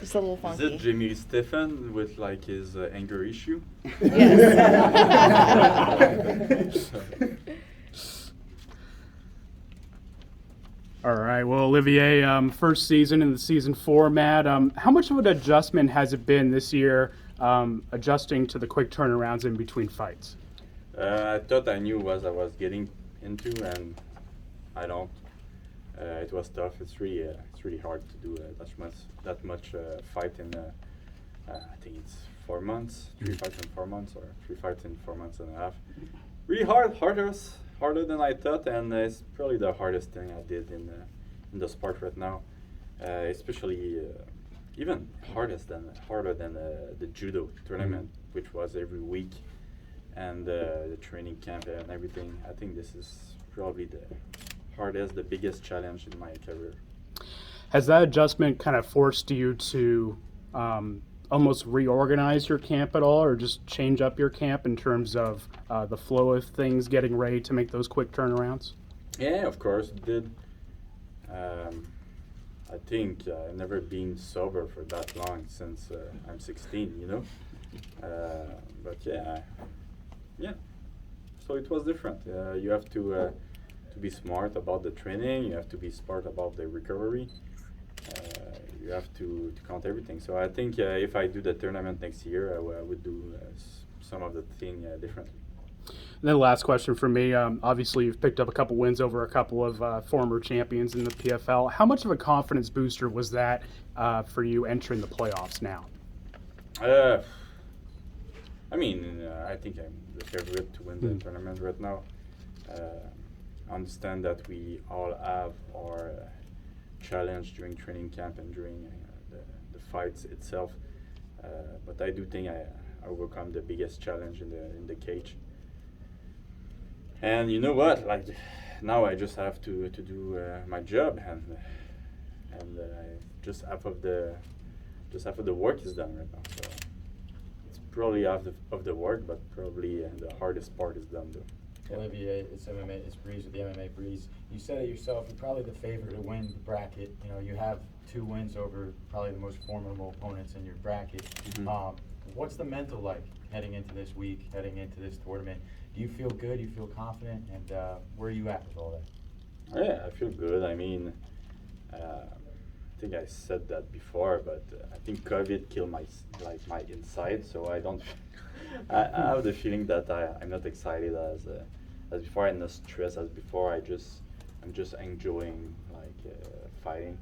Just a little funky. Is it Jimmy Stephen with like his anger issue? Yes. All right. Well, Olivier, first season in the season format. How much of an adjustment has it been this year, adjusting to the quick turnarounds in between fights? I thought I knew what I was getting into, and I don't. It was tough. It's really hard to do that much fight in. I think it's 4 months, 3 fights in 4 months, or 3 fights in 4 months and a half. Really harder than I thought, and it's probably the hardest thing I did in the sport right now. Especially even harder than the judo tournament, which was every week, and the training camp and everything. I think this is probably the hardest, the biggest challenge in my career. Has that adjustment kind of forced you to almost reorganize your camp at all, or just change up your camp in terms of the flow of things, getting ready to make those quick turnarounds? Yeah, of course it did. I think I've never been sober for that long since I'm 16, you know. But yeah. So it was different. You have to be smart about the training. You have to be smart about the recovery. You have to count everything. So I think if I do the tournament next year, I would do some of the thing differently. And then the last question for me, obviously you've picked up a couple wins over a couple of former champions in the PFL. How much of a confidence booster was that for you entering the playoffs now? I mean, I think I'm the favorite to win the tournament right now. I understand that we all have our challenge during training camp and during the fights itself, but I do think I overcome the biggest challenge in the cage. And you know what? Like now, I just have to do my job, and just half of the work is done right now. So it's probably half of the work, but probably the hardest part is done though. Yeah. Olivier, it's Breeze with the MMA Breeze. You said it yourself. You're probably the favorite to win the bracket. You know, you have 2 wins over probably the most formidable opponents in your bracket. Mm-hmm. What's the mental like heading into this week, heading into this tournament? Do you feel good? Do you feel confident? And where are you at with all that? Yeah, I feel good. I mean, I think I said that before, but I think COVID killed my inside, so I don't. I have the feeling that I'm not excited as before. I'm not stressed as before. I'm just enjoying fighting,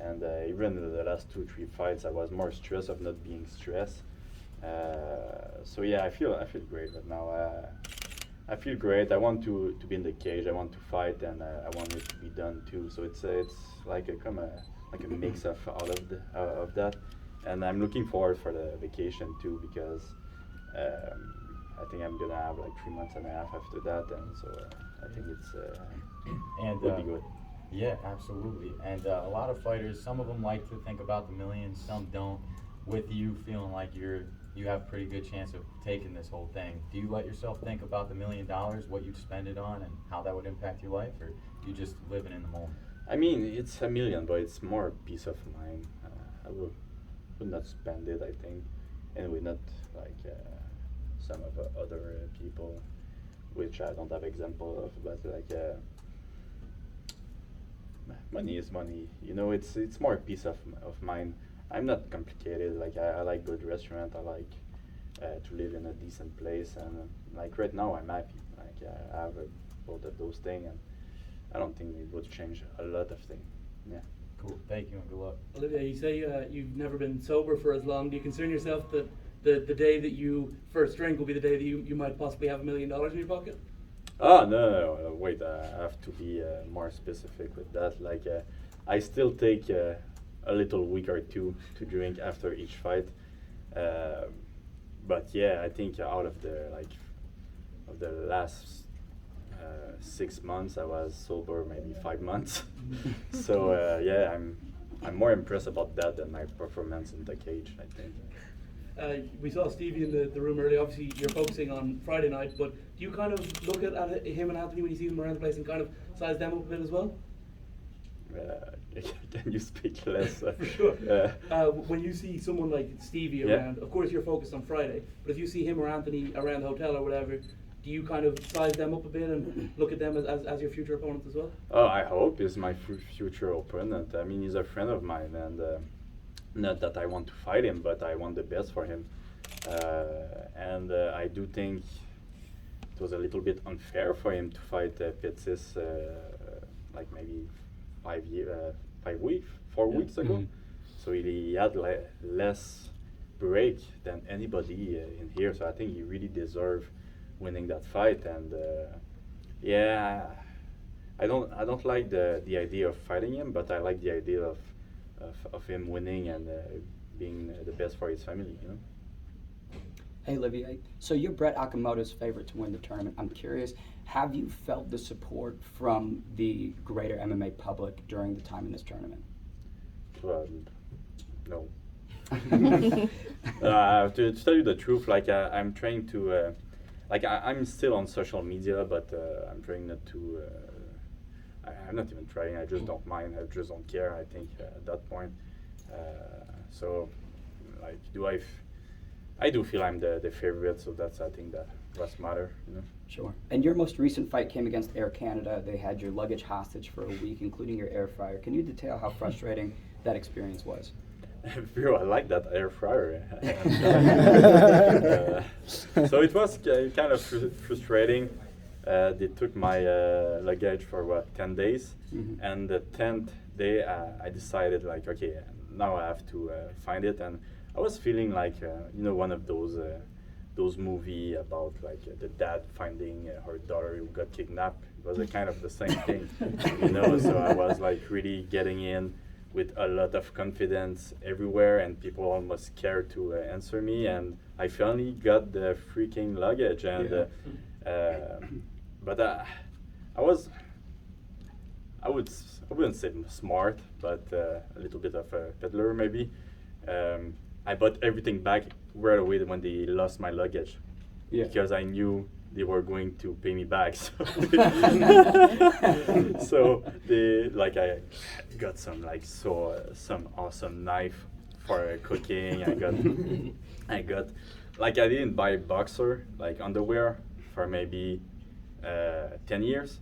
and even in the last 2-3 fights, I was more stressed of not being stressed. So yeah, I feel great right now. I feel great. I want to be in the cage. I want to fight, and I want it to be done too. So it's like a mix of all of that, and I'm looking forward for the vacation too, because I think I'm gonna have like 3 months and a half after that, and so I think would be good. Yeah, absolutely. And a lot of fighters, some of them like to think about the millions, some don't. With you feeling like you have a pretty good chance of taking this whole thing, do you let yourself think about the $1 million, what you'd spend it on, and how that would impact your life, or do you just living in the moment? I mean, it's $1 million, but it's more peace of mind. I would not spend it, I think, and we're not like some of the other people, which I don't have example of, but like money is money. You know, it's more peace of mind. I'm not complicated. Like I like good restaurant. I like to live in a decent place, and like right now I'm happy. Like I have both of those things, and I don't think it would change a lot of things. Yeah. Cool. Thank you and good luck. Olivier, you say you've never been sober for as long. Do you concern yourself that the day that you first drink will be the day that you might possibly have $1 million in your pocket? Oh no! Wait, I have to be more specific with that. Like I still take a little week or two to drink after each fight. But yeah, I think out of the last 6 months, I was sober maybe 5 months. So yeah, I'm more impressed about that than my performance in the cage, I think. We saw Stevie in the room earlier. Obviously, you're focusing on Friday night, but do you kind of look at him and Anthony when you see them around the place and kind of size them up a bit as well? Can you speak less? For sure. Uh, When you see someone like Stevie Yeah. around, of course you're focused on Friday, but if you see him or Anthony around the hotel or whatever, do you kind of size them up a bit and look at them as your future opponents as well? Oh, I hope he's my future opponent. I mean, he's a friend of mine, and not that I want to fight him, but I want the best for him. And I do think it was a little bit unfair for him to fight Pettis like maybe 4 Yeah. weeks ago. Mhm. So he had less break than anybody in here. So I think he really deserved winning that fight. And yeah, I don't like the idea of fighting him, but I like the idea of him winning and being the best for his family. You know. Hey, Olivier. So you're Brett Okamoto's favorite to win the tournament. I'm curious, have you felt the support from the greater MMA public during the time in this tournament? No. To tell you the truth, like I'm trying to, I'm still on social media, but I'm trying not to. I'm not even trying. I just don't mind. I just don't care. I think at that point. So, like, I do feel I'm the favorite, so that's I think that what's matter, you know. Sure. And your most recent fight came against Air Canada. They had your luggage hostage for a week, including your air fryer. Can you detail how frustrating that experience was? Bro, I like that air fryer. So it was kind of frustrating. They took my luggage for 10 days, Mhm. and the 10th day I decided like, okay, now I have to find it, and I was feeling like one of those movie about like the dad finding her daughter who got kidnapped. It was a kind of the same thing, So I was like really getting in with a lot of confidence everywhere, and people almost scared to answer me, and I finally got the freaking luggage, and but I wouldn't say smart, but a little bit of a peddler maybe. I bought everything back right away when they lost my luggage, because I knew they were going to pay me back. So, so I got some some awesome knife for cooking. I got I didn't buy boxer underwear for maybe 10 years.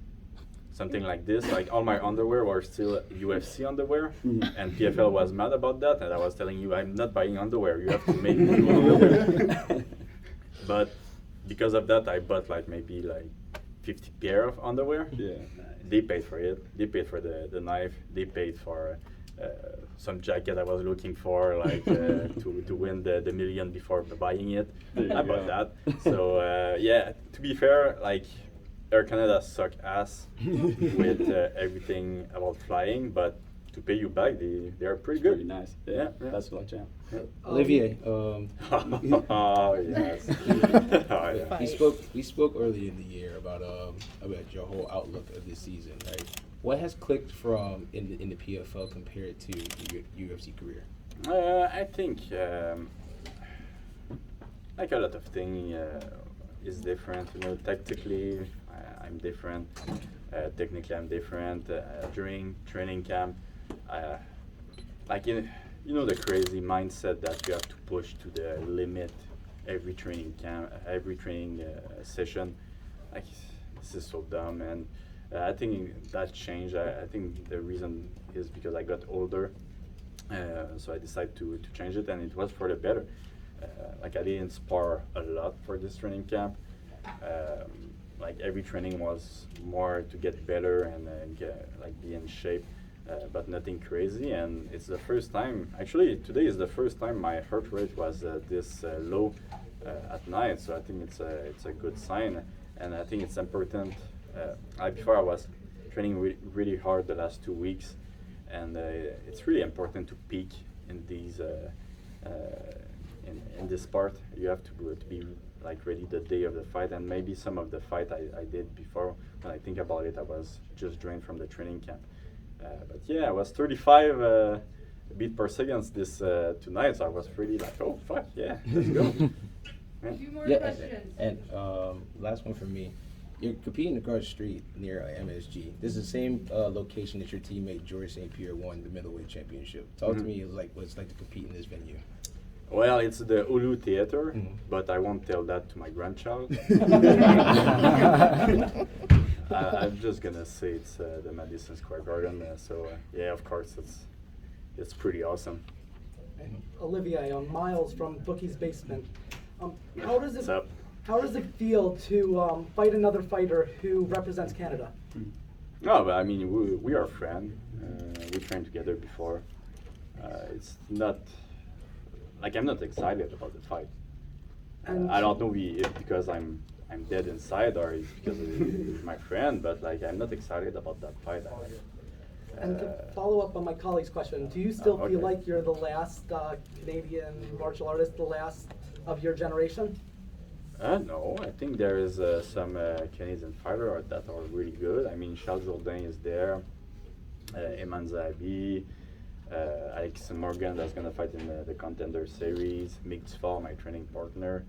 Something like this. Like all my underwear were still UFC underwear, and PFL was mad about that. And I was telling you, I'm not buying underwear. You have to make new underwear. But because of that, I bought maybe 50 pair of underwear. Yeah. They paid for it. They paid for the knife. They paid for some jacket I was looking for, to win the million before buying it. I bought that. So yeah, to be fair, Air Canada suck ass with everything about flying, but to pay you back, they are pretty good. Pretty nice. Yeah. That's what champ. Olivier, Oh yes. Oh, yeah. we spoke earlier in the year about your whole outlook of this season, right? What has clicked from in the PFL compared to your UFC career? I think a lot of things is different. Tactically, I'm different. Technically, I'm different. During training camp, the crazy mindset that you have to push to the limit every training camp, every training session. This is so dumb, and I think that changed. I think the reason is because I got older, so I decided to change it, and it was for the better. I didn't spar a lot for this training camp. Every training was more to get better and be in shape, but nothing crazy. And it's the first time. Actually, today is the first time my heart rate was this low at night. So I think it's a good sign, and I think it's important. Before I was training really hard the last 2 weeks, and it's really important to peak in these in this part. You have to be ready the day of the fight, and maybe some of the fight I did before. When I think about it, I was just drained from the training camp. But yeah, I was 35 beat per second this tonight, so I was really oh fuck yeah, let's go. A few more Yeah, questions. and last one for me. you're competing across the street near MSG. This is the same location that your teammate George St. Pierre won the middleweight championship. Talk to me like what it's like to compete in this venue. Well, it's the Ulu Theater, Mhm. but I won't tell that to my grandchild. I'm just gonna say it's the Madison Square Garden. Yeah, of course, it's pretty awesome. Olivier, Miles from Bookie's Basement. How does What's it up? how does it feel to fight another fighter who represents Canada? No, but I mean, we are friends. We trained together before. It's not like I'm not excited about the fight. And I don't know if because I'm dead inside or if because he's my friend, but like I'm not excited about that fight. And to follow up on my colleague's question, do you still feel Okay. like you're the last Canadian martial artist, the last of your generation? No, I think there is some Canadian fighters that are really good. I mean, Charles Jourdain is there, Eman Zahabi, Alex Morgan that's gonna fight in the Contender Series, Mick Dufort, my training partner.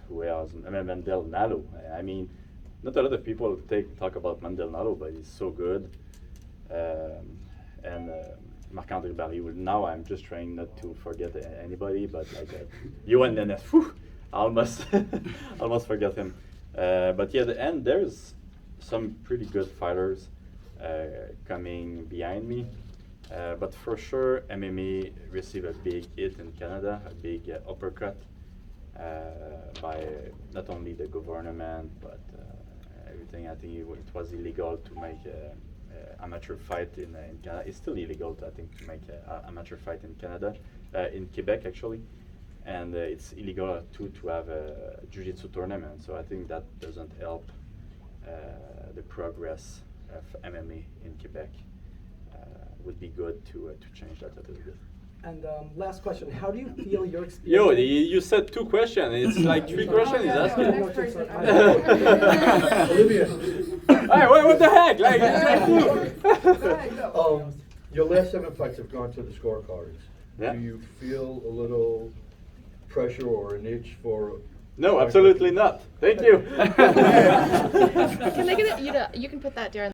Who else? Mandel Nalo. I mean, not a lot of people talk about Mandel Nalo, but he's so good. And Marc-André Barry. Now I'm just trying not to forget anybody, but like Johan Nenef, I almost almost forgot him. But yeah, there's some pretty good fighters coming behind me. But for sure, MMA received a big hit in Canada, a big uppercut by not only the government, but everything. I think it was illegal to make amateur fight in Canada. It's still illegal, I think, to make amateur fight in Canada, in Quebec actually. And it's illegal too to have a jiu-jitsu tournament. So I think that doesn't help the progress of MMA in Quebec. Would be good to change that a little bit. And last question, how do you feel your experience? Yo, you said 2 questions. It's like 3 questions. He's asking. Next person. Olivia. Hey, what the heck? Like, it's like Your last 7 fights have gone to the scorecards. Yeah. Do you feel a little pressure or an itch for? No, absolutely not. Thank you. Can they get it? You can put that during